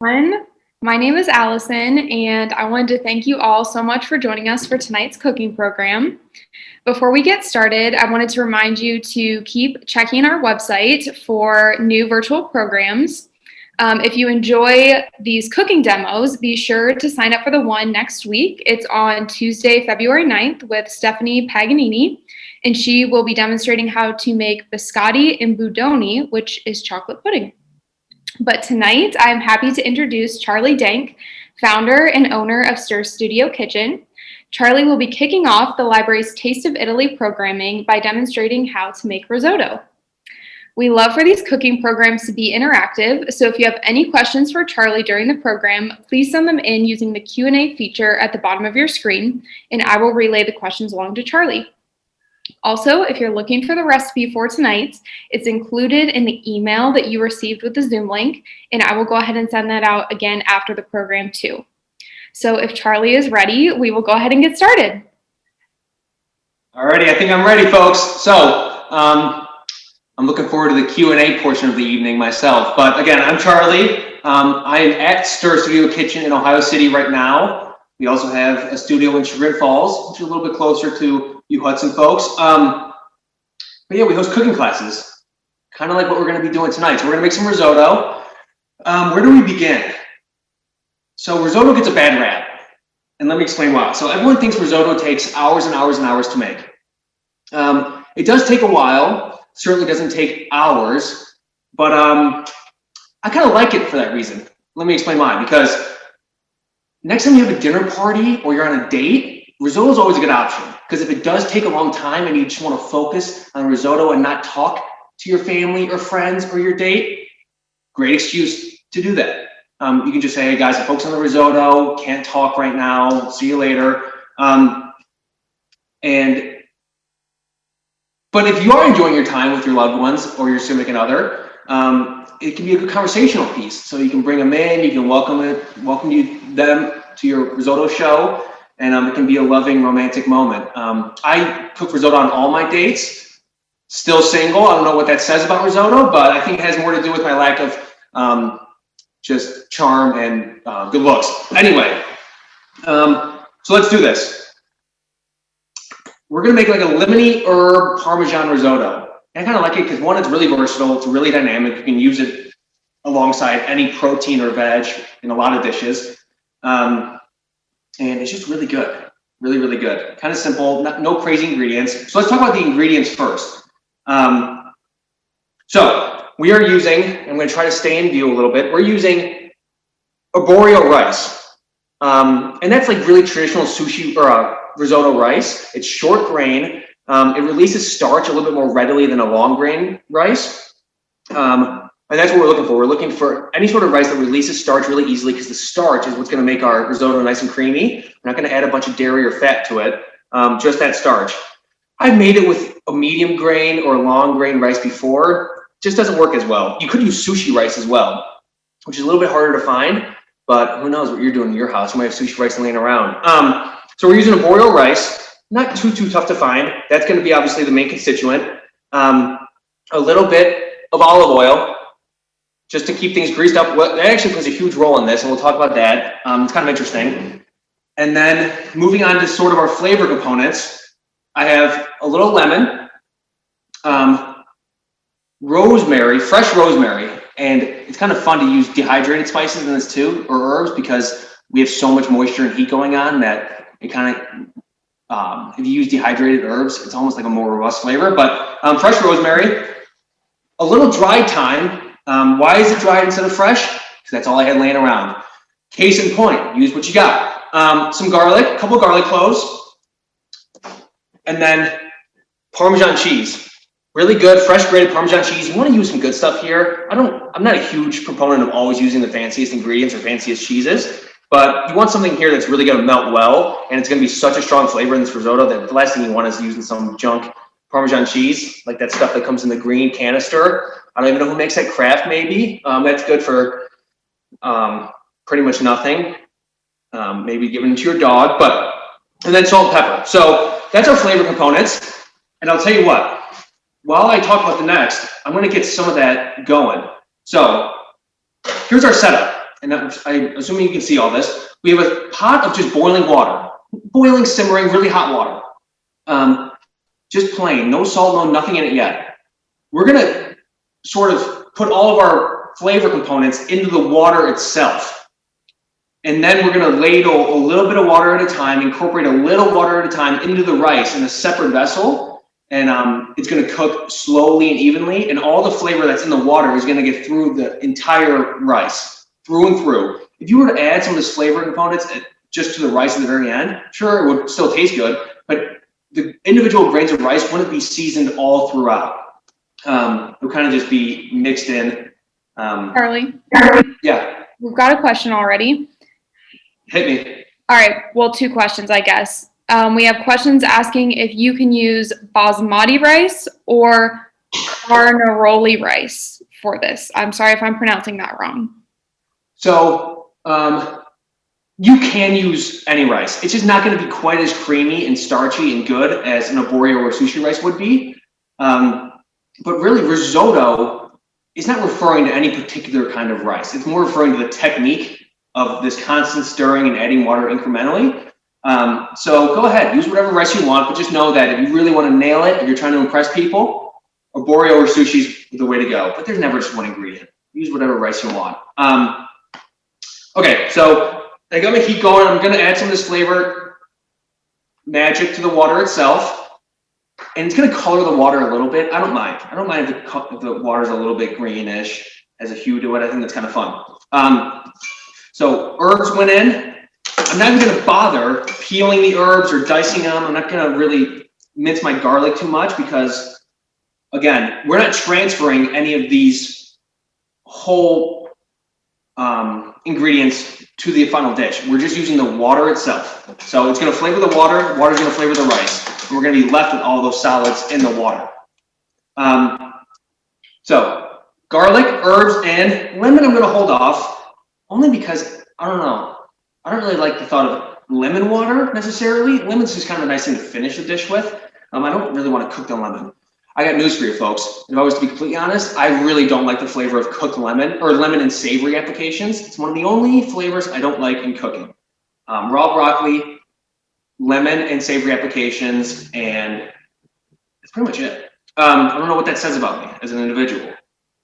Everyone. My name is Allison, and I wanted to thank you all so much for joining us for tonight's cooking program. Before we get started, I wanted to remind you to keep checking our website for new virtual programs. If you enjoy these cooking demos, be sure to sign up for the one next week. It's on Tuesday, February 9th with Stephanie Paganini, and she will be demonstrating how to make biscotti in budoni, which is chocolate pudding. But tonight, I'm happy to introduce Charlie Denk, founder and owner of Stir Studio Kitchen. Charlie will be kicking off the library's Taste of Italy programming by demonstrating how to make risotto. We love for these cooking programs to be interactive, so if you have any questions for Charlie during the program, please send them in using the Q&A feature at the bottom of your screen, and I will relay the questions along to Charlie. Also, if you're looking for the recipe for tonight, it's included in the email that you received with the Zoom link, and I will go ahead and send that out again after the program too. So if Charlie is ready, we will go ahead and get started. Alrighty, I think I'm ready, folks. So I'm looking forward to the Q&A portion of the evening myself. But again, I'm Charlie. I am at Stir Studio Kitchen in Ohio City right now. We also have a studio in Chagrin Falls, which is a little bit closer to you Hudson folks. But yeah, we host cooking classes, kind of like what we're going to be doing tonight. So we're going to make some risotto. Where do we begin? So risotto gets a bad rap, and let me explain why. So everyone thinks risotto takes hours and hours and hours to make. It does take a while. Certainly doesn't take hours, but I kind of like it for that reason. Let me explain why. Because next time you have a dinner party or you're on a date, risotto is always a good option. Because if it does take a long time and you just want to focus on risotto and not talk to your family or friends or your date, great excuse to do that. You can just say, hey guys, I'm focused on the risotto, can't talk right now, see you later. But if you are enjoying your time with your loved ones or your significant other, it can be a good conversational piece. So you can bring them in, you can welcome them to your risotto show, and it can be a loving, romantic moment. I cook risotto on all my dates, still single. I don't know what that says about risotto, but I think it has more to do with my lack of just charm and good looks. Anyway, so let's do this. We're gonna make like a lemony herb Parmesan risotto. And I kind of like it because one, it's really versatile, it's really dynamic. You can use it alongside any protein or veg in a lot of dishes. And it's just really good, really, really good. Kind of simple, no crazy ingredients. So let's talk about the ingredients first. So we are using, I'm gonna try to stay in view a little bit. We're using arborio rice. And that's like really traditional sushi or risotto rice. It's short grain. It releases starch a little bit more readily than a long grain rice. And that's what we're looking for. We're looking for any sort of rice that releases starch really easily because the starch is what's going to make our risotto nice and creamy. We're not going to add a bunch of dairy or fat to it, just that starch. I've made it with a medium grain or long grain rice before. Just doesn't work as well. You could use sushi rice as well, which is a little bit harder to find, but who knows what you're doing in your house. You might have sushi rice laying around. So we're using arborio rice, not too tough to find. That's going to be obviously the main constituent. A little bit of olive oil, just to keep things greased up. Well, that actually plays a huge role in this, and we'll talk about that. It's kind of interesting. And then moving on to sort of our flavor components, I have a little lemon, rosemary, fresh rosemary, and it's kind of fun to use dehydrated spices in this too, or herbs, because we have so much moisture and heat going on that it kind of, if you use dehydrated herbs, it's almost like a more robust flavor. But fresh rosemary, a little dried thyme. Why is it dried instead of fresh? Because that's all I had laying around. Case in point, use what you got. Some garlic, a couple garlic cloves, and then Parmesan cheese. Really good, fresh grated Parmesan cheese. You want to use some good stuff here. I'm not a huge proponent of always using the fanciest ingredients or fanciest cheeses, but you want something here that's really going to melt well, and it's going to be such a strong flavor in this risotto that the last thing you want is using some junk Parmesan cheese, like that stuff that comes in the green canister. I don't even know who makes that, Kraft maybe. That's good for pretty much nothing. Maybe giving it to your dog, and then salt and pepper. So that's our flavor components. And I'll tell you what, while I talk about the next, I'm gonna get some of that going. So here's our setup. and I'm assuming you can see all this, we have a pot of just boiling water, boiling, simmering, really hot water. Just plain, no salt, no nothing in it yet. We're gonna sort of put all of our flavor components into the water itself. And then we're gonna ladle a little bit of water at a time, incorporate a little water at a time into the rice in a separate vessel. And it's gonna cook slowly and evenly. And all the flavor that's in the water is gonna get through the entire rice, through and through. If you were to add some of this flavor components just to the rice at the very end, sure, it would still taste good, but the individual grains of rice wouldn't be seasoned all throughout. It would kind of just be mixed in. Charlie? Yeah. We've got a question already. Hit me. All right. Well, 2 questions, I guess. We have questions asking if you can use basmati rice or carneroli rice for this. I'm sorry if I'm pronouncing that wrong. So you can use any rice. It's just not going to be quite as creamy and starchy and good as an arborio or sushi rice would be. But really, risotto is not referring to any particular kind of rice. It's more referring to the technique of this constant stirring and adding water incrementally. So go ahead, use whatever rice you want, but just know that if you really want to nail it, if you're trying to impress people, arborio or sushi is the way to go. But there's never just one ingredient. Use whatever rice you want. Okay, so I got my heat going. I'm going to add some of this flavor magic to the water itself. And it's going to color the water a little bit. I don't mind. I don't mind if the water's a little bit greenish, has a hue to it. I think that's kind of fun. So herbs went in. I'm not even going to bother peeling the herbs or dicing them. I'm not going to really mince my garlic too much because, again, we're not transferring any of these whole ingredients to the final dish. We're just using the water itself. So it's going to flavor the water. Water's going to flavor the rice. And we're going to be left with all those solids in the water. So garlic, herbs, and lemon I'm going to hold off only because, I don't know, I don't really like the thought of lemon water necessarily. Lemon's just kind of a nice thing to finish the dish with. I don't really want to cook the lemon. I got news for you folks. If I was to be completely honest, I really don't like the flavor of cooked lemon or lemon and savory applications. It's one of the only flavors I don't like in cooking. Raw broccoli, lemon and savory applications, and that's pretty much it. I don't know what that says about me as an individual,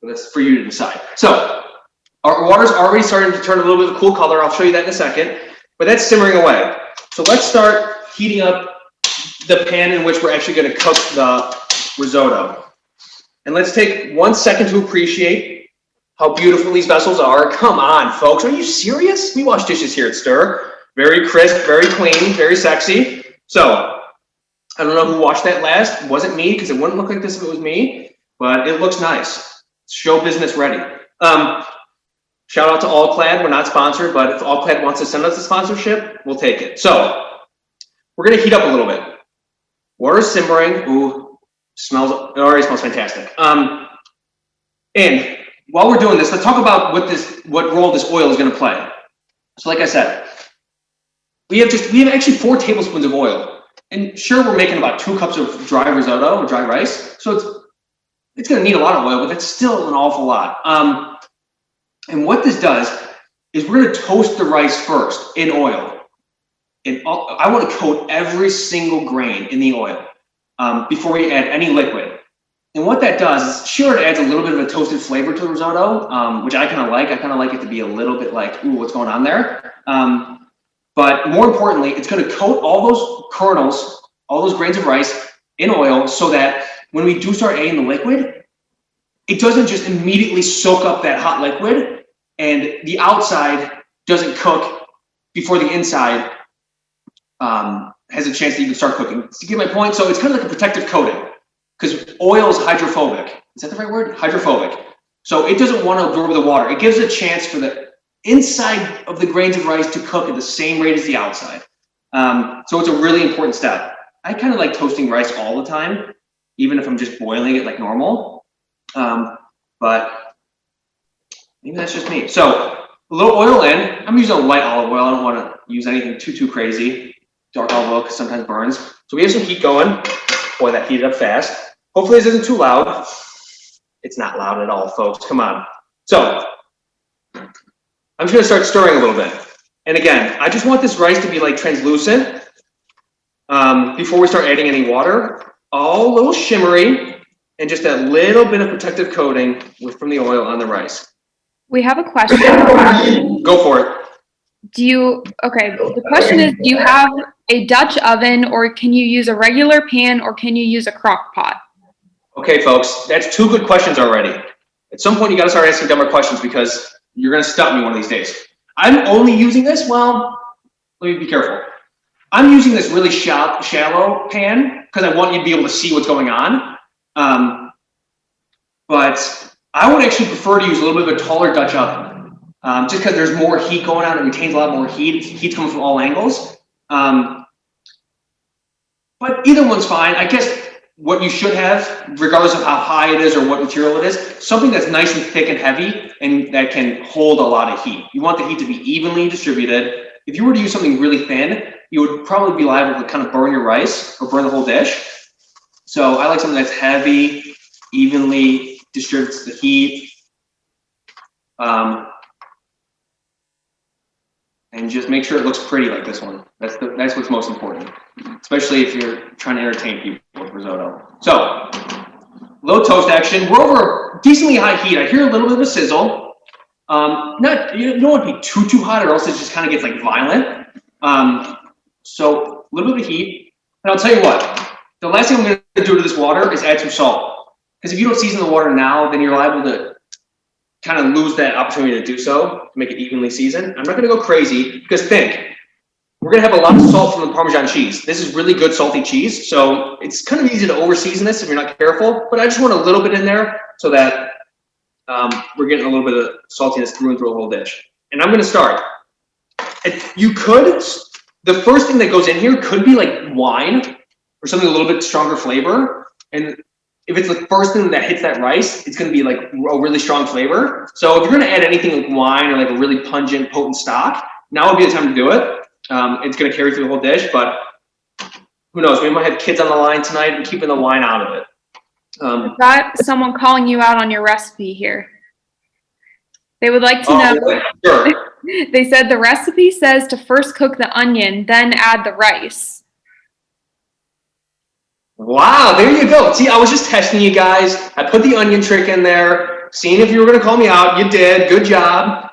but that's for you to decide. So our water's already starting to turn a little bit of a cool color. I'll show you that in a second, but that's simmering away. So let's start heating up the pan in which we're actually going to cook the risotto. And let's take 1 second to appreciate how beautiful these vessels are. Come on, folks. Are you serious? We wash dishes here at Stir. Very crisp, very clean, very sexy. So I don't know who washed that last. It wasn't me because it wouldn't look like this if it was me, but it looks nice. Show business ready. Shout out to Allclad. We're not sponsored, but if Allclad wants to send us a sponsorship, we'll take it. So we're going to heat up a little bit. Water's simmering. Ooh, it already smells fantastic. And while we're doing this, let's talk about what role this oil is going to play. So like I said, we have actually 4 tablespoons of oil. And sure, we're making about 2 cups of dry risotto or dry rice. So it's going to need a lot of oil, but that's still an awful lot. And what this does is we're going to toast the rice first in oil. And I want to coat every single grain in the oil before we add any liquid. And what that does is, sure, it adds a little bit of a toasted flavor to the risotto, which I kind of like. I kind of like it to be a little bit like, ooh, what's going on there? But more importantly, it's going to coat all those kernels, all those grains of rice in oil so that when we do start adding the liquid, it doesn't just immediately soak up that hot liquid and the outside doesn't cook before the inside has a chance to even start cooking. To get my point, so it's kind of like a protective coating because oil is hydrophobic. Is that the right word? Hydrophobic. So it doesn't want to absorb the water. It gives a chance for the inside of the grains of rice to cook at the same rate as the outside. So it's a really important step. I kind of like toasting rice all the time, even if I'm just boiling it like normal. But maybe that's just me. So a little oil in. I'm using a light olive oil. I don't want to use anything too crazy. Dark olive oil because sometimes burns. So we have some heat going. Boy, that heated up fast. Hopefully this isn't too loud. It's not loud at all, folks. Come on. So I'm just gonna start stirring a little bit. And again, I just want this rice to be like translucent before we start adding any water. All a little shimmery and just that little bit of protective coating from the oil on the rice. We have a question. Go for it. The question is, do you have a Dutch oven, or can you use a regular pan, or can you use a crock pot? Okay, folks, that's 2 good questions already. At some point, you gotta start asking dumber questions because you're gonna stump me one of these days. I'm only using this, well, let me be careful. I'm using this really shallow pan because I want you to be able to see what's going on. But I would actually prefer to use a little bit of a taller Dutch oven, just because there's more heat going on. It retains a lot more heat. Heat's coming from all angles. But either one's fine. I guess what you should have, regardless of how high it is or what material it is, something that's nice and thick and heavy and that can hold a lot of heat. You want the heat to be evenly distributed. If you were to use something really thin, you would probably be liable to kind of burn your rice or burn the whole dish. So I like something that's heavy, evenly distributes the heat, and just make sure it looks pretty like this one. That's what's most important, especially if you're trying to entertain people with risotto. So, low toast action. We're over decently high heat. I hear a little bit of a sizzle. You don't want to be too hot, or else it just kind of gets like violent. So a little bit of heat. And I'll tell you what, the last thing I'm going to do to this water is add some salt. Because if you don't season the water now, then you're liable to kind of lose that opportunity to do so, to make it evenly seasoned. I'm not going to go crazy, because think, we're going to have a lot of salt from the Parmesan cheese. This is really good salty cheese, so it's kind of easy to over-season this if you're not careful, but I just want a little bit in there so that we're getting a little bit of saltiness through and through a whole dish. And I'm going to start. The first thing that goes in here could be like wine or something a little bit stronger flavor. And if it's the first thing that hits that rice, it's going to be like a really strong flavor. So if you're going to add anything like wine or like a really pungent, potent stock, now would be the time to do it. It's going to carry through the whole dish, but who knows? We might have kids on the line tonight and keeping the wine out of it. I've got someone calling you out on your recipe here. They would like to know. Sure. They said the recipe says to first cook the onion, then add the rice. Wow, there you go. See, I was just testing you guys. I put the onion trick in there, seeing if you were going to call me out. You did. Good job.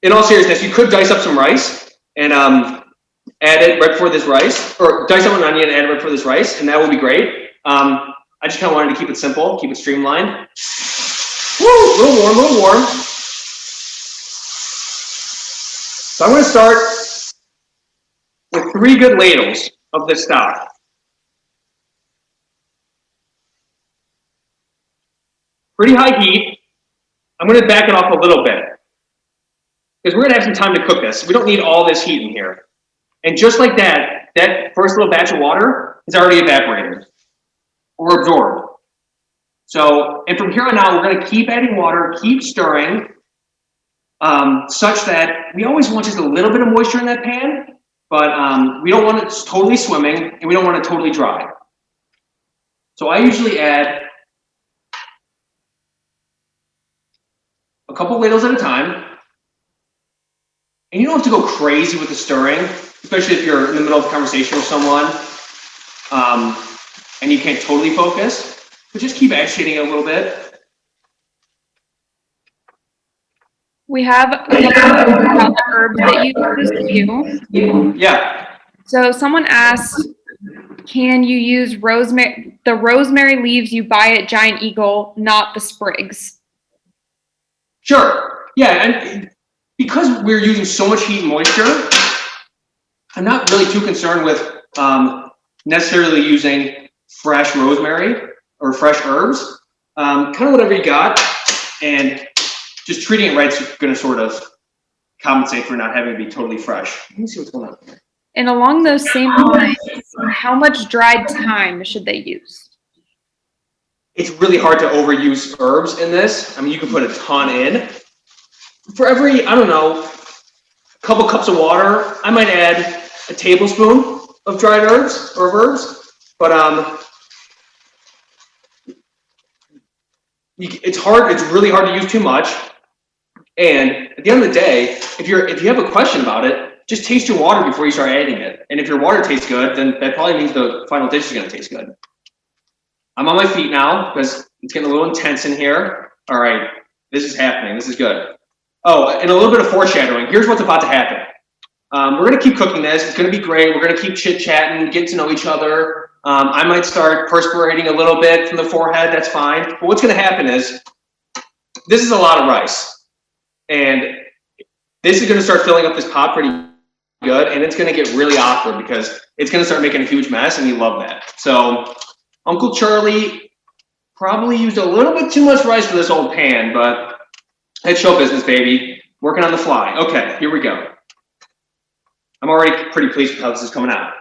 In all seriousness, you could dice up some rice and add it right before this rice, or dice up an onion and add it right before this rice, and that would be great. I just kind of wanted to keep it simple, keep it streamlined. Woo, a little warm. So I'm going to start with 3 good ladles of this stock. Pretty high heat. I'm going to back it off a little bit because we're going to have some time to cook this. We don't need all this heat in here. And just like that, that first little batch of water is already evaporated or absorbed. So, and from here on out, we're going to keep adding water, keep stirring, such that we always want just a little bit of moisture in that pan, but we don't want it totally swimming, and we don't want it totally dry. So I usually add a couple ladles at a time. And you don't have to go crazy with the stirring, especially if you're in the middle of a conversation with someone and you can't totally focus, but just keep agitating it a little bit. We have a couple about the herbs that you use. Yeah. So someone asked, can you use rosemary, the rosemary leaves you buy at Giant Eagle, not the sprigs? Sure. Yeah, and because we're using so much heat and moisture, I'm not really too concerned with necessarily using fresh rosemary or fresh herbs. Kind of whatever you got, and just treating it right is going to sort of compensate for not having to be totally fresh. Let me see what's going on here. And along those same lines, how much dried thyme should they use? It's really hard to overuse herbs in this. I mean, you can put a ton in. For every, I don't know, couple cups of water, I might add a tablespoon of dried herbs or herbs. But it's hard. It's really hard to use too much. And at the end of the day, if you have a question about it, just taste your water before you start adding it. And if your water tastes good, then that probably means the final dish is going to taste good. I'm on my feet now because it's getting a little intense in here. All right, this is happening. This is good. Oh, and a little bit of foreshadowing. Here's what's about to happen. We're going to keep cooking this. It's going to be great. We're going to keep chit-chatting, getting to know each other. I might start perspirating a little bit from the forehead. That's fine. But what's going to happen is this is a lot of rice. And this is going to start filling up this pot pretty good. And it's going to get really awkward because it's going to start making a huge mess. And we love that. So Uncle Charlie probably used a little bit too much rice for this old pan. But it's show business, baby. Working on the fly. Okay, here we go. I'm already pretty pleased with how this is coming out.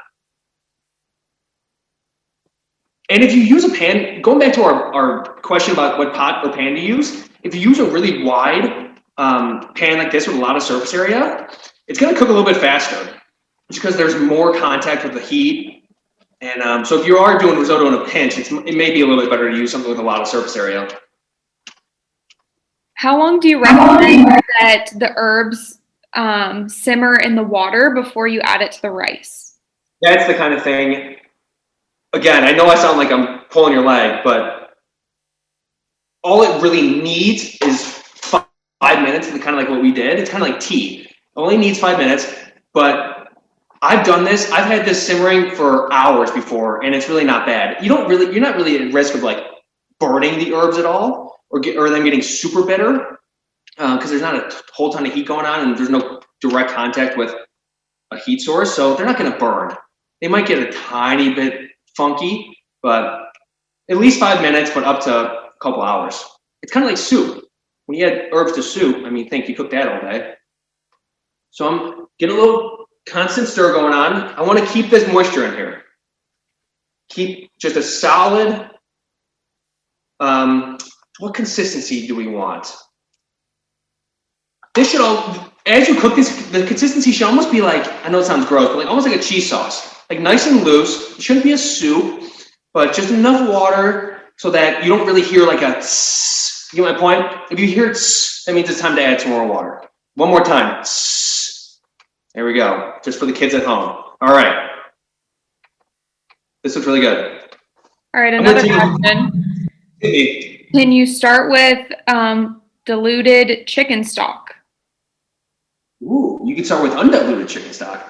And if you use a pan, going back to our question about what pot or pan to use, if you use a really wide pan like this with a lot of surface area, it's going to cook a little bit faster. It's because there's more contact with the heat. And so if you are doing risotto in a pinch, it may be a little bit better to use something with a lot of surface area. How long do you recommend that the herbs simmer in the water before you add it to the rice? That's the kind of thing. Again, I know I sound like I'm pulling your leg, but all it really needs is 5 minutes, kind of like what we did. It's kind of like tea. It only needs 5 minutes, but I've done this. I've had this simmering for hours before, and it's really not bad. You're not really at risk of like burning the herbs at all, or them getting super bitter, because there's not a whole ton of heat going on, and there's no direct contact with a heat source, so they're not going to burn. They might get a tiny bit funky, but at least 5 minutes, but up to a couple hours. It's kind of like soup. When you add herbs to soup, I mean, think you cook that all day. So I'm getting a little constant stir going on. I want to keep this moisture in here. Keep just a solid, what consistency do we want? This should as you cook this, the consistency should almost be like, I know it sounds gross, but like almost like a cheese sauce. Like nice and loose. It shouldn't be a soup, but just enough water so that you don't really hear like a tss. You get my point? If you hear tss, that means it's time to add some more water. One more time. Tss. There we go. Just for the kids at home. All right. This looks really good. All right, another question. Can you start with diluted chicken stock? Ooh, you can start with undiluted chicken stock.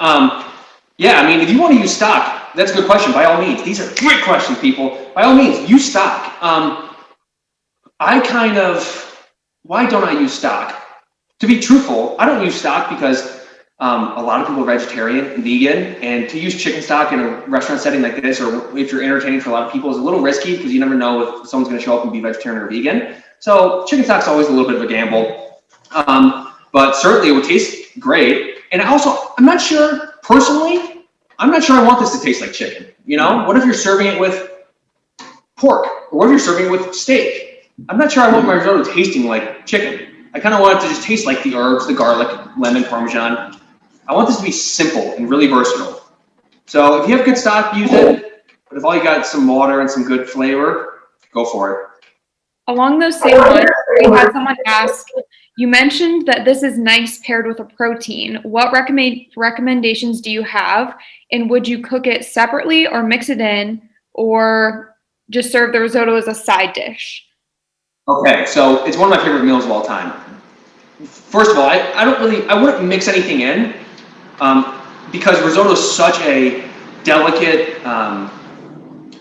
Yeah, I mean, if you want to use stock, that's a good question. By all means, these are great questions, people. By all means, use stock. Why don't I use stock? To be truthful, I don't use stock because a lot of people are vegetarian and vegan, and to use chicken stock in a restaurant setting like this, or if you're entertaining for a lot of people, is a little risky because you never know if someone's going to show up and be vegetarian or vegan. So chicken stock's always a little bit of a gamble. But certainly it would taste great. And I'm not sure, personally, I'm not sure I want this to taste like chicken. You know, what if you're serving it with pork? Or what if you're serving it with steak? I'm not sure I want my risotto tasting like chicken. I kind of want it to just taste like the herbs, the garlic, lemon, Parmesan. I want this to be simple and really versatile. So if you have good stock, use it. But if all you got is some water and some good flavor, go for it. Along those same lines, we had someone ask, you mentioned that this is nice paired with a protein. What recommendations do you have? And would you cook it separately or mix it in, or just serve the risotto as a side dish? Okay, so it's one of my favorite meals of all time. First of all, I wouldn't mix anything in because risotto is such a delicate,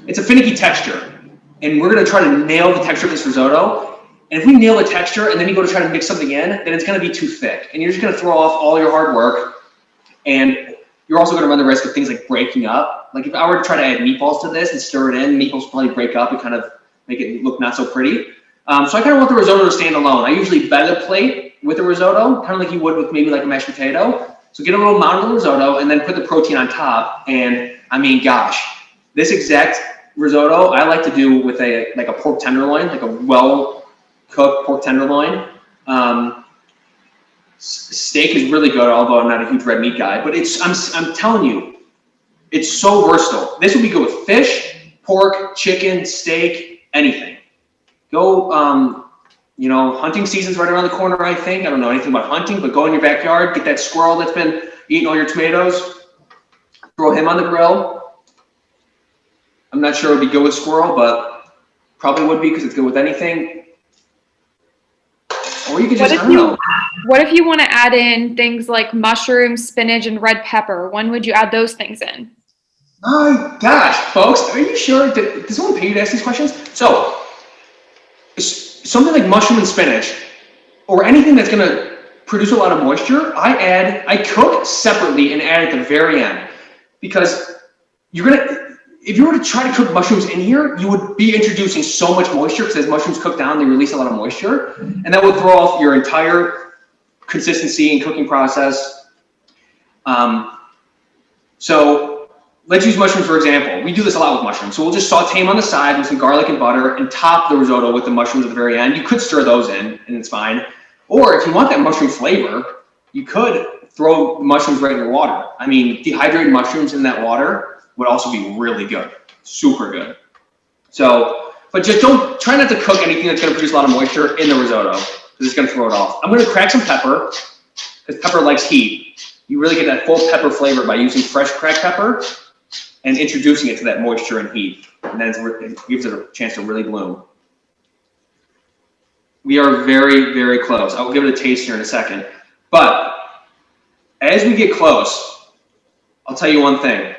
it's a finicky texture. And we're going to try to nail the texture of this risotto. And if we nail the texture and then you go to try to mix something in, then it's going to be too thick. And you're just going to throw off all your hard work. And you're also going to run the risk of things like breaking up. Like if I were to try to add meatballs to this and stir it in, meatballs probably break up and kind of make it look not so pretty. So I kind of want the risotto to stand alone. I usually bed a plate with a risotto, kind of like you would with maybe like a mashed potato. So get a little mound of the risotto and then put the protein on top. And I mean, gosh, this exact risotto I like to do with a pork tenderloin, like a well-cooked pork tenderloin. Steak is really good, although I'm not a huge red meat guy. But I'm telling you, it's so versatile. This would be good with fish, pork, chicken, steak, anything. Go hunting season's right around the corner, I think. I don't know anything about hunting, but go in your backyard, get that squirrel that's been eating all your tomatoes, throw him on the grill. I'm not sure it would be good with squirrel, but probably would be because it's good with anything. Or you could just, I don't know. What if you want to add in things like mushrooms, spinach, and red pepper? When would you add those things in? My gosh, folks, are you sure? Does someone pay you to ask these questions? So, something like mushroom and spinach, or anything that's going to produce a lot of moisture, I cook separately and add at the very end. Because if you were to try to cook mushrooms in here, you would be introducing so much moisture, because as mushrooms cook down, they release a lot of moisture, and that would throw off your entire consistency and cooking process. So let's use mushrooms for example. We do this a lot with mushrooms. So we'll just saute them on the side with some garlic and butter and top the risotto with the mushrooms at the very end. You could stir those in and it's fine. Or if you want that mushroom flavor, you could throw mushrooms right in your water. I mean, dehydrated mushrooms in that water would also be really good, super good. So, but just try not to cook anything that's gonna produce a lot of moisture in the risotto, because it's gonna throw it off. I'm gonna crack some pepper, because pepper likes heat. You really get that full pepper flavor by using fresh cracked pepper and introducing it to that moisture and heat. And then it gives it a chance to really bloom. We are very, very close. I'll give it a taste here in a second. But as we get close, I'll tell you one thing.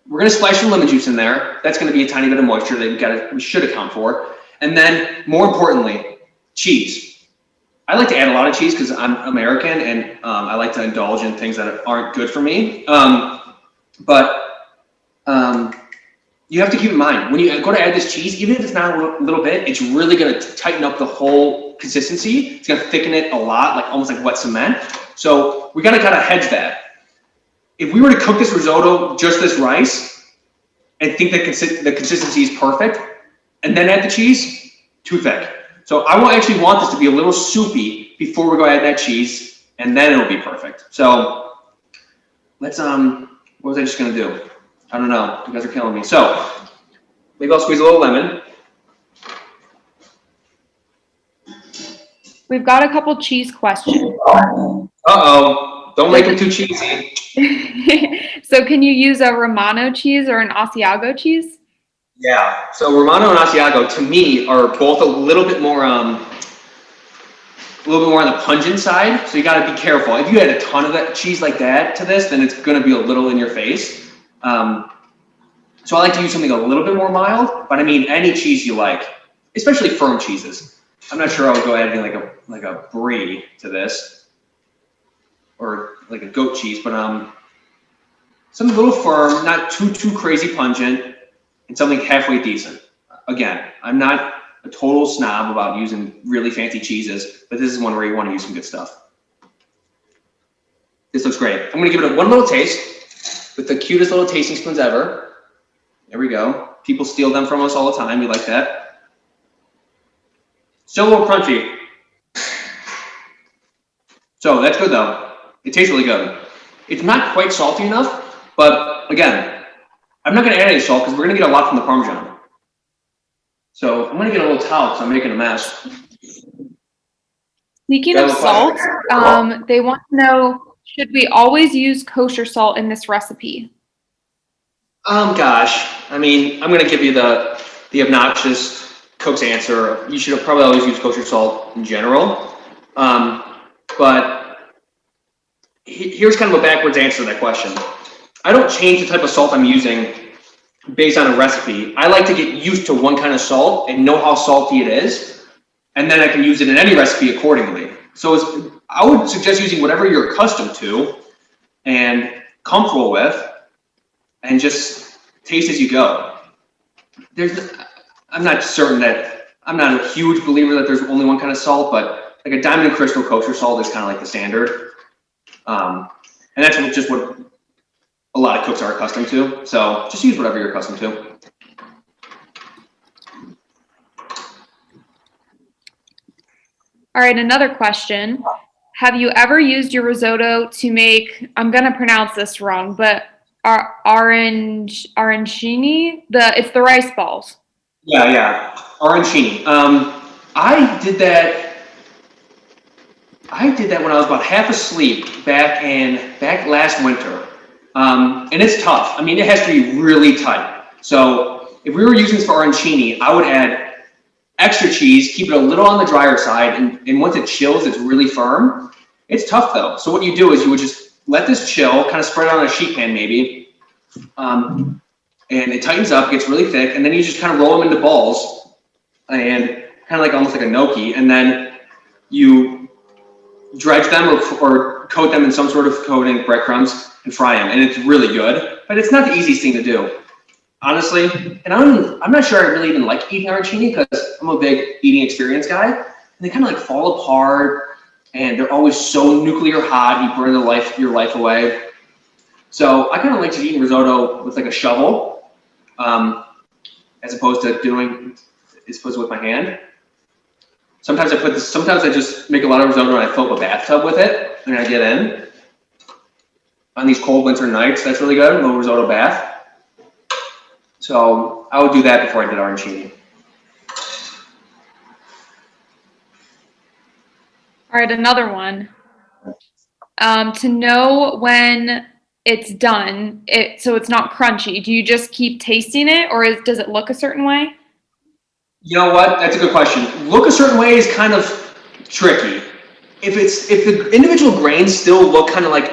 We're gonna splash some lemon juice in there. That's gonna be a tiny bit of moisture that we should account for. And then, more importantly, cheese. I like to add a lot of cheese because I'm American and I like to indulge in things that aren't good for me. You have to keep in mind, when you go to add this cheese, even if it's not a little bit, it's really gonna tighten up the whole consistency. It's gonna thicken it a lot, like almost like wet cement. So we gotta kind of hedge that. If we were to cook this risotto, just this rice, and think that the consistency is perfect, and then add the cheese, too thick. So I actually want this to be a little soupy before we go add that cheese, and then it'll be perfect. So let's, what was I just gonna do? I don't know, you guys are killing me. So maybe I'll squeeze a little lemon. We've got a couple cheese questions. Uh-oh, don't make them too cheesy. So can you use a Romano cheese or an Asiago cheese? Yeah, so Romano and Asiago to me are both a little bit more on the pungent side. So you got to be careful. If you add a ton of that cheese like that to this, then it's going to be a little in your face. So I like to use something a little bit more mild, but I mean any cheese you like, especially firm cheeses. I'm not sure I would go adding like a brie to this, or like a goat cheese, but something a little firm, not too crazy pungent, and something halfway decent. Again, I'm not a total snob about using really fancy cheeses, but this is one where you want to use some good stuff. This looks great. I'm gonna give it one little taste with the cutest little tasting spoons ever. There we go. People steal them from us all the time. We like that. Still a little crunchy. So that's good though. It tastes really good. It's not quite salty enough, but again, I'm not gonna add any salt because we're gonna get a lot from the Parmesan. So I'm gonna get a little towel because I'm making a mess. Speaking of salt, they want to know, should we always use kosher salt in this recipe? Gosh, I mean, I'm gonna give you the obnoxious cook's answer. You should probably always use kosher salt in general. But here's kind of a backwards answer to that question. I don't change the type of salt I'm using based on a recipe. I like to get used to one kind of salt and know how salty it is, and then I can use it in any recipe accordingly. So I would suggest using whatever you're accustomed to and comfortable with, and just taste as you go. I'm not certain that, I'm not a huge believer that there's only one kind of salt, but like a Diamond and Crystal kosher salt is kind of like the standard. And that's just what a lot of cooks are accustomed to. So just use whatever you're accustomed to. All right, another question. Have you ever used your risotto to make, I'm gonna pronounce this wrong, but arancini? It's the rice balls. Yeah, arancini. I did that when I was about half asleep back last winter. And it's tough. I mean, it has to be really tight. So if we were using this for arancini, I would add extra cheese, keep it a little on the drier side, and once it chills, it's really firm. It's tough though. So what you do is you would just let this chill, kind of spread it on a sheet pan maybe, and it tightens up, gets really thick, and then you just kind of roll them into balls, and kind of like almost like a gnocchi, and then you dredge them or coat them in some sort of coating, breadcrumbs, and fry them, and it's really good. But it's not the easiest thing to do, honestly. And I'm not sure I really even like eating arancini because I'm a big eating experience guy, and they kind of like fall apart, and they're always so nuclear hot. You burn your life away. So I kind of like to eat risotto with like a shovel, as opposed to with my hand. Sometimes I just make a lot of risotto and I fill up a bathtub with it and I get in. On these cold winter nights, that's really good, a little risotto bath. So I would do that before I did arancini. All right, another one. To know when it's done, so it's not crunchy, do you just keep tasting it, or does it look a certain way? You know what? That's a good question. Look a certain way is kind of tricky. If the individual grains still look kind of like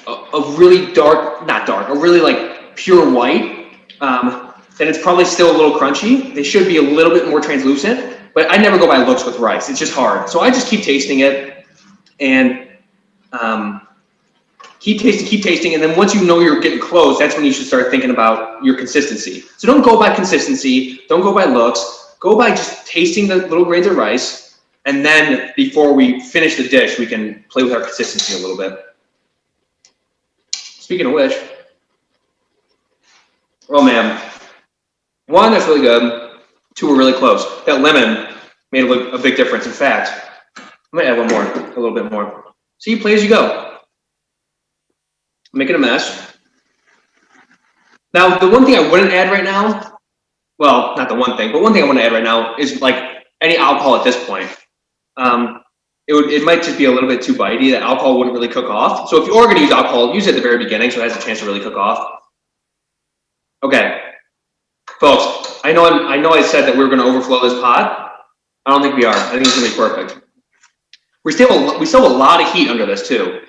a really a really like pure white, then it's probably still a little crunchy. They should be a little bit more translucent, but I never go by looks with rice. It's just hard. So I just keep tasting it and keep tasting. And then once you know you're getting close, that's when you should start thinking about your consistency. So don't go by consistency. Don't go by looks. Go by just tasting the little grains of rice. And then before we finish the dish, we can play with our consistency a little bit. Speaking of which, oh man, one, that's really good. Two were really close. That lemon made a big difference. In fact, I'm gonna add a little bit more. So you play as you go. Make it a mess. Now, the one thing I wouldn't add right now, well, not the one thing, but one thing I want to add right now is like any alcohol at this point. It might just be a little bit too bitey. That alcohol wouldn't really cook off. So if you are going to use alcohol, use it at the very beginning so it has a chance to really cook off. Okay, folks, I know I said that we were going to overflow this pot. I don't think we are. I think it's going to be perfect. We still have a lot of heat under this too.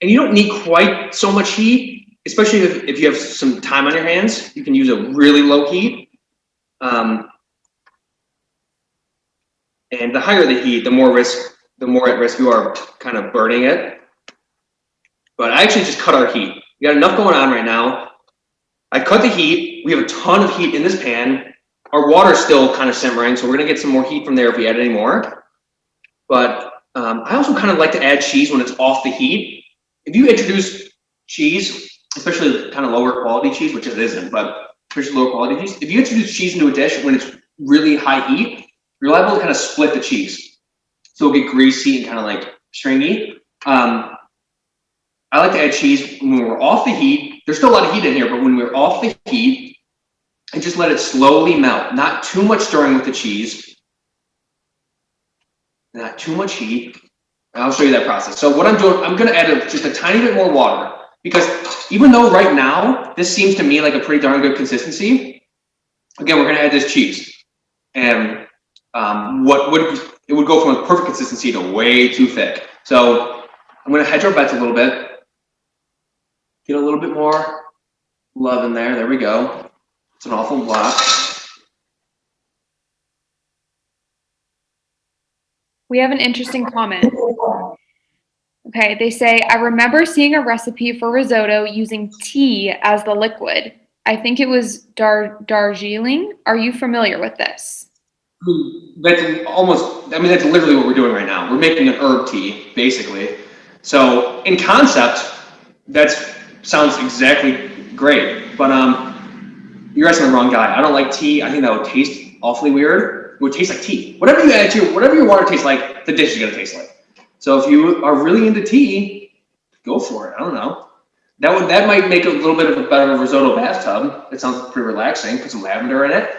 And you don't need quite so much heat, especially if you have some time on your hands. You can use a really low heat. And the higher the heat, the more at risk you are kind of burning it. But I actually just cut our heat. We got enough going on right now. I cut the heat. We have a ton of heat in this pan. Our water's still kind of simmering, so we're gonna get some more heat from there if we add any more. But I also kind of like to add cheese when it's off the heat. If you introduce cheese, especially kind of lower quality cheese, which it isn't, but especially lower quality cheese, if you introduce cheese into a dish when it's really high heat, you're liable to kind of split the cheese. So it'll get greasy and kind of like stringy. I like to add cheese when we're off the heat. There's still a lot of heat in here, but when we're off the heat, and just let it slowly melt. Not too much stirring with the cheese. Not too much heat. And I'll show you that process. So what I'm doing, I'm gonna add just a tiny bit more water, because even though right now, this seems to me like a pretty darn good consistency, again, we're gonna add this cheese. And it would go from a perfect consistency to way too thick. So I'm gonna hedge our bets a little bit. Get a little bit more love in there. There we go. It's an awful lot. We have an interesting comment. Okay, they say, I remember seeing a recipe for risotto using tea as the liquid. I think it was Darjeeling. Are you familiar with this? That's that's literally what we're doing right now. We're making an herb tea, basically. So in concept, that sounds exactly great, but you're asking the wrong guy. I don't like tea. I think that would taste awfully weird. It would taste like tea. Whatever you add to, whatever your water tastes like, the dish is gonna taste like. So if you are really into tea, go for it. I don't know. That might make a little bit of a better risotto bathtub. It sounds pretty relaxing. Put some lavender in it,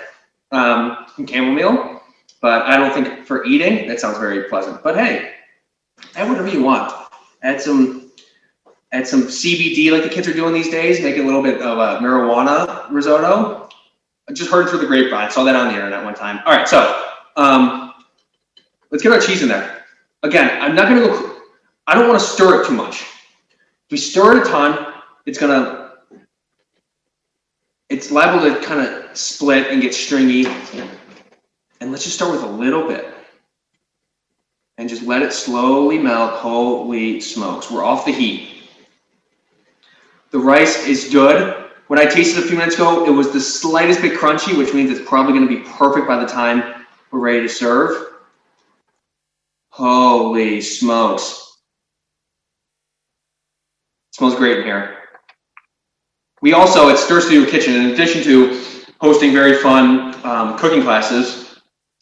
some chamomile. but I don't think for eating, that sounds very pleasant. But hey, add whatever you want. Add some CBD like the kids are doing these days, make a little bit of a marijuana risotto. I just heard it through the grapevine, saw that on the internet one time. All right, so let's get our cheese in there. Again, I don't want to stir it too much. If we stir it a ton, it's liable to kind of split and get stringy. And let's just start with a little bit. And just let it slowly melt. Holy smokes, we're off the heat. The rice is good. When I tasted a few minutes ago, it was the slightest bit crunchy, which means it's probably going to be perfect by the time we're ready to serve. Holy smokes. It smells great in here. We also, at Stir Studio Kitchen, in addition to hosting very fun cooking classes,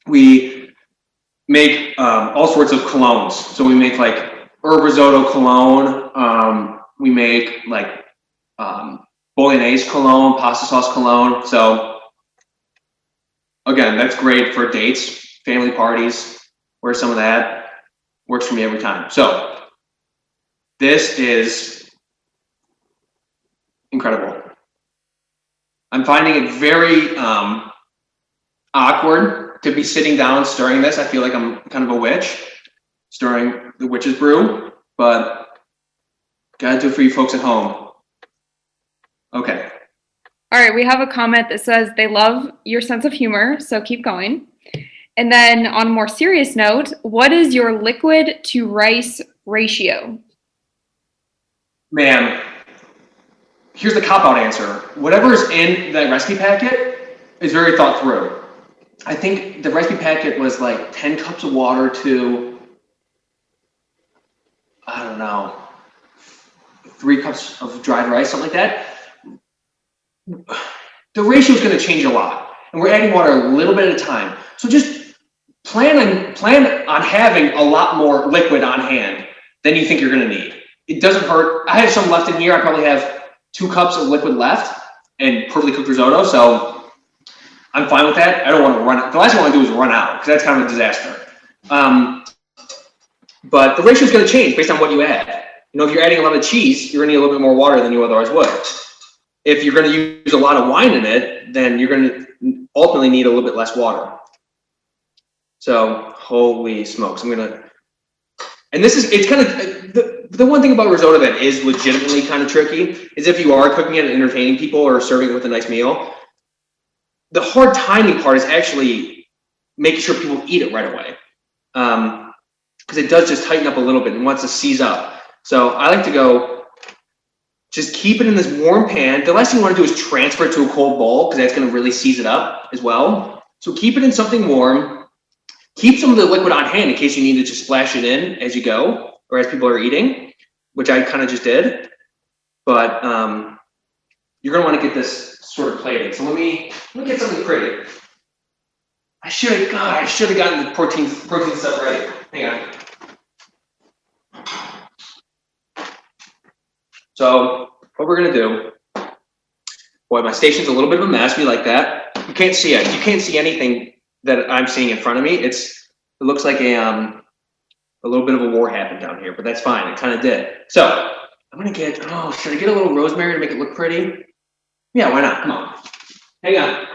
we make all sorts of colognes. So we make like herb risotto cologne. We make like bolognese cologne, pasta sauce cologne. So again, that's great for dates, family parties. Wear some of that. Works for me every time. So this is incredible. I'm finding it very awkward to be sitting down stirring this. I feel like I'm kind of a witch stirring the witch's brew, but gotta do it for you folks at home. Okay. All right, we have a comment that says they love your sense of humor, so keep going. And then on a more serious note, what is your liquid to rice ratio? Man, here's the cop-out answer. Whatever is in that recipe packet is very thought through. I think the recipe packet was like 10 cups of water to, I don't know, 3 cups of dried rice, something like that. The ratio is going to change a lot, and we're adding water a little bit at a time. So just plan on having a lot more liquid on hand than you think you're going to need. It doesn't hurt. I have some left in here. I probably have 2 cups of liquid left and perfectly cooked risotto, so I'm fine with that. I don't want to run. The last thing I want to do is run out, because that's kind of a disaster. But the ratio is going to change based on what you add. You know, if you're adding a lot of cheese, you're going to need a little bit more water than you otherwise would. If you're going to use a lot of wine in it, then you're going to ultimately need a little bit less water. So, holy smokes, and this is, it's kind of, the one thing about risotto that is legitimately kind of tricky is if you are cooking it and entertaining people or serving it with a nice meal, the hard timing part is actually making sure people eat it right away. Because it does just tighten up a little bit and wants to seize up. So I like to go, just keep it in this warm pan. The last thing you want to do is transfer it to a cold bowl, because that's going to really seize it up as well. So keep it in something warm. Keep some of the liquid on hand in case you need to just splash it in as you go or as people are eating, which I kind of just did. But you're going to want to get this sort of plated. So let me get something pretty. I should have gotten the protein stuff ready. Hang on. So what we're going to do, boy, my station's a little bit of a mess. We like that. You can't see it. You can't see anything that I'm seeing in front of me. It looks like a little bit of a war happened down here, but that's fine. It kind of did. So I'm going to get, should I get a little rosemary to make it look pretty? Yeah, why not? Come on. Hang on.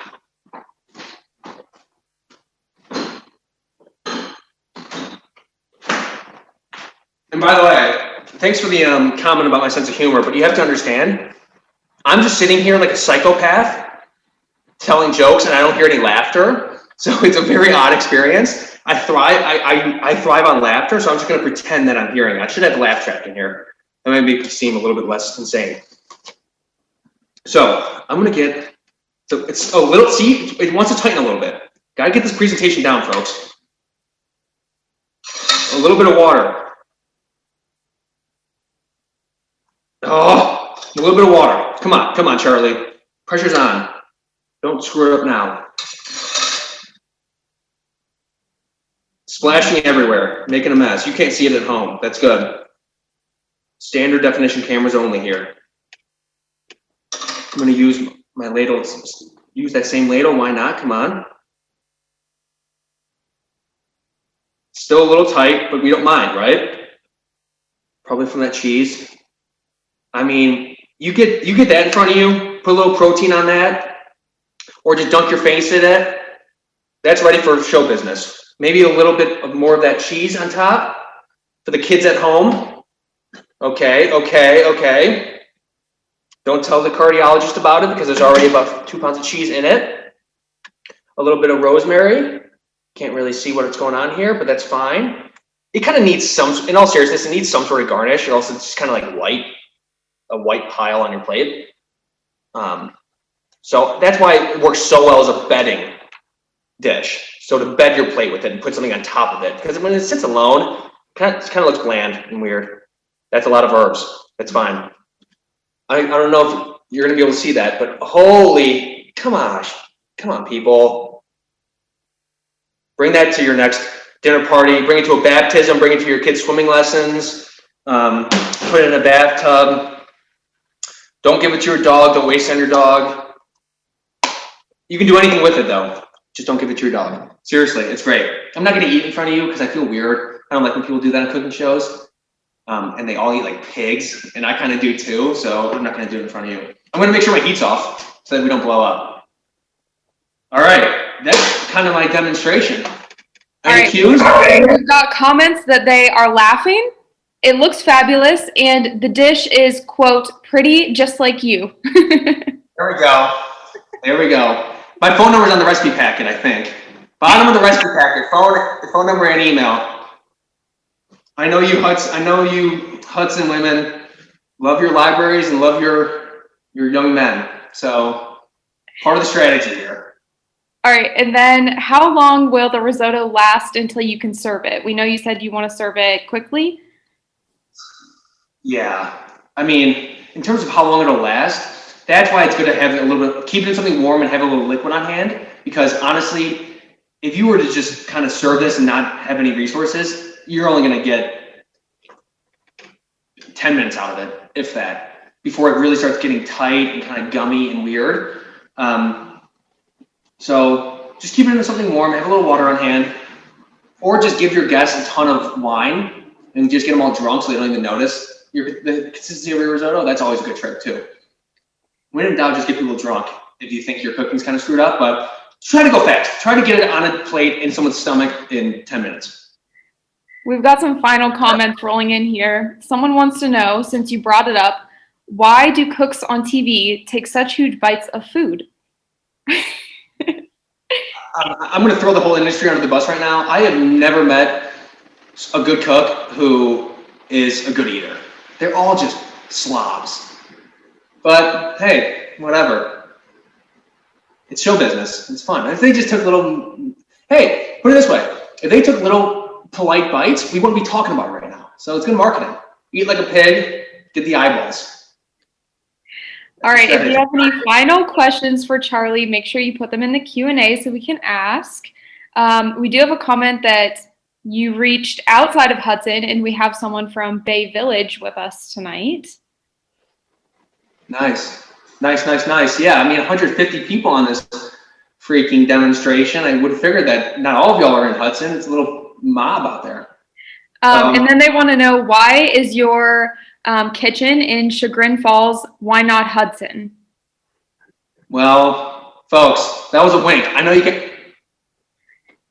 And by the way, thanks for the comment about my sense of humor, but you have to understand, I'm just sitting here like a psychopath telling jokes and I don't hear any laughter. So it's a very odd experience. I thrive on laughter, so I'm just going to pretend that I'm hearing. I should have a laugh track in here. That might make it seem a little bit less insane. So I'm going to get, so it's a little, see, it wants to tighten a little bit. Got to get this presentation down, folks. A little bit of water. Oh, a little bit of water. Come on, Charlie. Pressure's on. Don't screw it up now. Splashing everywhere, making a mess. You can't see it at home. That's good. Standard definition cameras only here. I'm going to use my ladle. Use that same ladle. Why not? Come on. Still a little tight, but we don't mind, right? Probably from that cheese. I mean, you get that in front of you, put a little protein on that, or just dunk your face in it. That's ready for show business. Maybe a little bit of more of that cheese on top for the kids at home. Okay. Don't tell the cardiologist about it because there's already about 2 pounds of cheese in it. A little bit of rosemary. Can't really see what's going on here, but that's fine. It kind of needs some, in all seriousness, it needs some sort of garnish. It also just kind of like a white pile on your plate. So that's why it works so well as a bedding dish. So to bed your plate with it and put something on top of it, because when it sits alone, it kind of looks bland and weird. That's a lot of herbs. That's fine. I don't know if you're going to be able to see that, but holy, come on, people. Bring that to your next dinner party. Bring it to a baptism. Bring it to your kids' swimming lessons. Put it in a bathtub. Don't give it to your dog. Don't waste it on your dog. You can do anything with it, though. Just don't give it to your dog. Seriously, it's great. I'm not going to eat in front of you because I feel weird. I don't like when people do that on cooking shows. And they all eat like pigs, and I kind of do too, so I'm not going to do it in front of you. I'm going to make sure my heat's off so that we don't blow up. All right, that's kind of my demonstration. Any cues? We've got comments that they are laughing. It looks fabulous, and the dish is, quote, pretty just like you. There we go. My phone number is on the recipe packet, I think. Bottom of the recipe packet, phone number and email. I know you Hudson women love your libraries and love your young men. So part of the strategy here. All right, and then how long will the risotto last until you can serve it? We know you said you want to serve it quickly. Yeah, I mean, in terms of how long it'll last, that's why it's good to have a little bit, keep it in something warm and have a little liquid on hand. Because honestly, if you were to just kind of serve this and not have any resources, you're only going to get 10 minutes out of it, if that, before it really starts getting tight and kind of gummy and weird. So just keep it in something warm, have a little water on hand, or just give your guests a ton of wine and just get them all drunk so they don't even notice the consistency of your risotto. That's always a good trick too. When in doubt, just get people drunk if you think your cooking's kind of screwed up, but try to go fast. Try to get it on a plate in someone's stomach in 10 minutes. We've got some final comments rolling in here. Someone wants to know, since you brought it up, why do cooks on TV take such huge bites of food? I'm going to throw the whole industry under the bus right now. I have never met a good cook who is a good eater. They're all just slobs. But hey, whatever. It's show business. It's fun. If they just took hey, put it this way. If they took little polite bites, we wouldn't be talking about it right now. So it's good marketing. Eat like a pig, get the eyeballs. All right, if you have any final questions for Charlie, make sure you put them in the Q&A so we can ask. We do have a comment that you reached outside of Hudson, and we have someone from Bay Village with us tonight. Nice. Yeah, I mean, 150 people on this freaking demonstration. I would have figured that not all of y'all are in Hudson. It's a little mob out there. And then they want to know, why is your kitchen in Chagrin Falls, why not Hudson? Well, folks, that was a wink. I know you can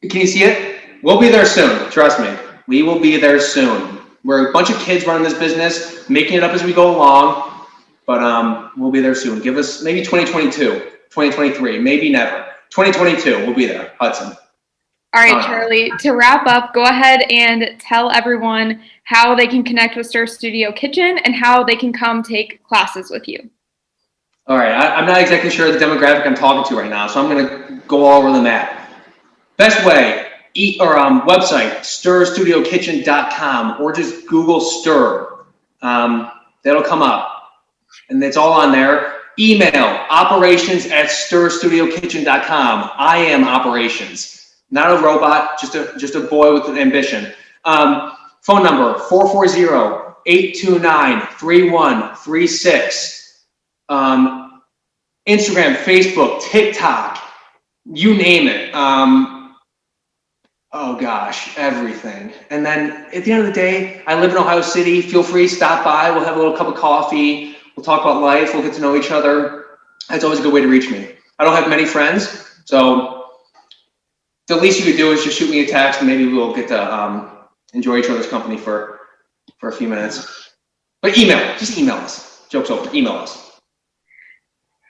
you see it? We'll be there soon. Trust me. We will be there soon. We're a bunch of kids running this business, making it up as we go along, but we'll be there soon. Give us maybe 2022, 2023, maybe never. 2022, we'll be there, Hudson. All right, Charlie, to wrap up, go ahead and tell everyone how they can connect with Stir Studio Kitchen and how they can come take classes with you. All right, I'm not exactly sure the demographic I'm talking to right now, so I'm going to go all over the map. Best way, website, stirstudiokitchen.com, or just Google Stir. That'll come up, and it's all on there. Email, operations@stirstudiokitchen.com. I am operations. Not a robot, just a boy with an ambition. Phone number, 440-829-3136. Instagram, Facebook, TikTok, you name it. Oh gosh, everything. And then at the end of the day, I live in Ohio City. Feel free to stop by. We'll have a little cup of coffee. We'll talk about life. We'll get to know each other. That's always a good way to reach me. I don't have many friends, so the least you could do is just shoot me a text, and maybe we'll get to enjoy each other's company for a few minutes. But just email us. Joke's over. Email us.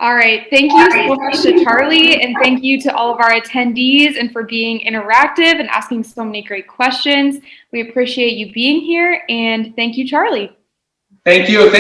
All right. Thank you so much to Charlie, and thank you to all of our attendees and for being interactive and asking so many great questions. We appreciate you being here, and thank you, Charlie. Thank you.